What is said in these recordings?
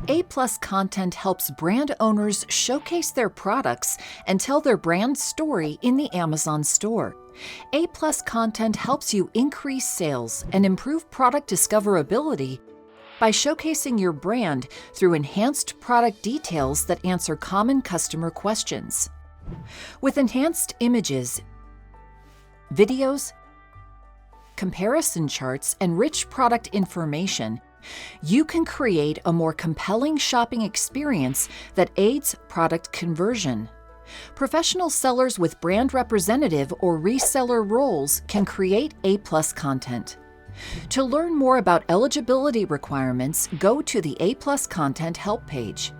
A-plus content helps brand owners showcase their products and tell their brand story in the Amazon store. A-plus content helps you increase sales and improve product discoverability by showcasing your brand through enhanced product details that answer common customer questions. With enhanced images, videos, comparison charts, and rich product information, you can create a more compelling shopping experience that aids product conversion. Professional sellers with brand representative or reseller roles can create A-plus content. To learn more about eligibility requirements, go to the A-plus content help page.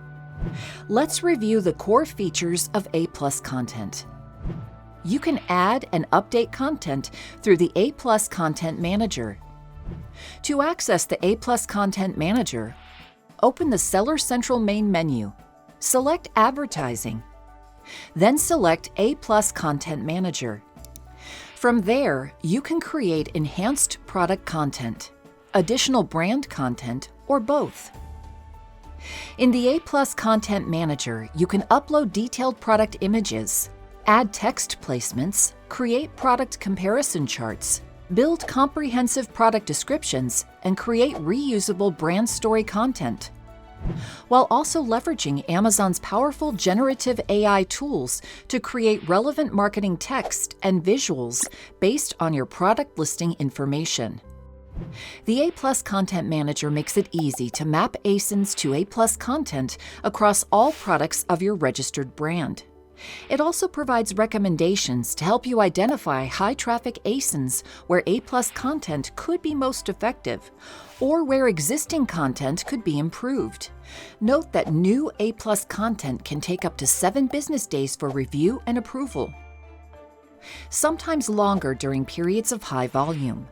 Let's review the core features of A-plus content. You can add and update content through the A-plus Content Manager. To access the A-plus Content Manager, open the Seller Central main menu, select Advertising, then select A-plus Content Manager. From there, you can create enhanced product content, additional brand content, or both. In the A-plus Content Manager, you can upload detailed product images, add text placements, create product comparison charts, build comprehensive product descriptions, and create reusable brand story content, while also leveraging Amazon's powerful generative AI tools to create relevant marketing text and visuals based on your product listing information. The A-plus Content Manager makes it easy to map ASINs to A-plus content across all products of your registered brand. It also provides recommendations to help you identify high-traffic ASINs where A-plus content could be most effective, or where existing content could be improved. Note that new A-plus content can take up to 7 business days for review and approval, sometimes longer during periods of high volume.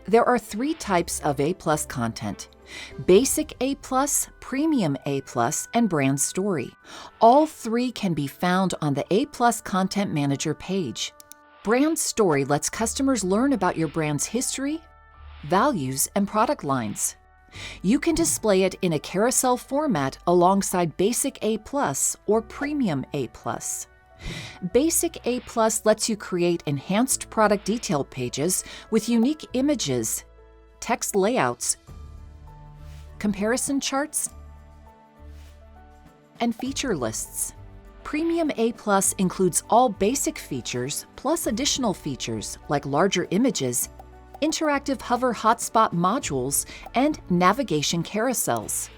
There are 3 types of A-plus content: Basic A-plus, Premium A-plus, and Brand Story. All 3 can be found on the A-plus Content Manager page. Brand Story lets customers learn about your brand's history, values, and product lines. You can display it in a carousel format alongside Basic A-plus or Premium A-plus. Basic A-plus lets you create enhanced product detail pages with unique images, text layouts, comparison charts, and feature lists. Premium A-plus includes all basic features plus additional features like larger images, interactive hover hotspot modules, and navigation carousels.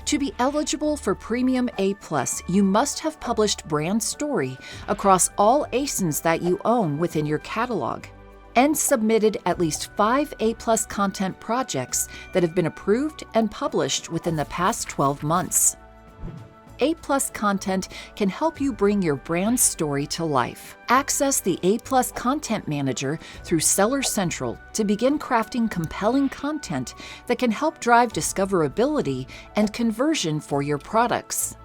To be eligible for Premium A-plus, you must have published Brand Story across all ASINs that you own within your catalog, and submitted at least 5 A-plus content projects that have been approved and published within the past 12 months. A-plus content can help you bring your brand story to life. Access the A-plus Content Manager through Seller Central to begin crafting compelling content that can help drive discoverability and conversion for your products.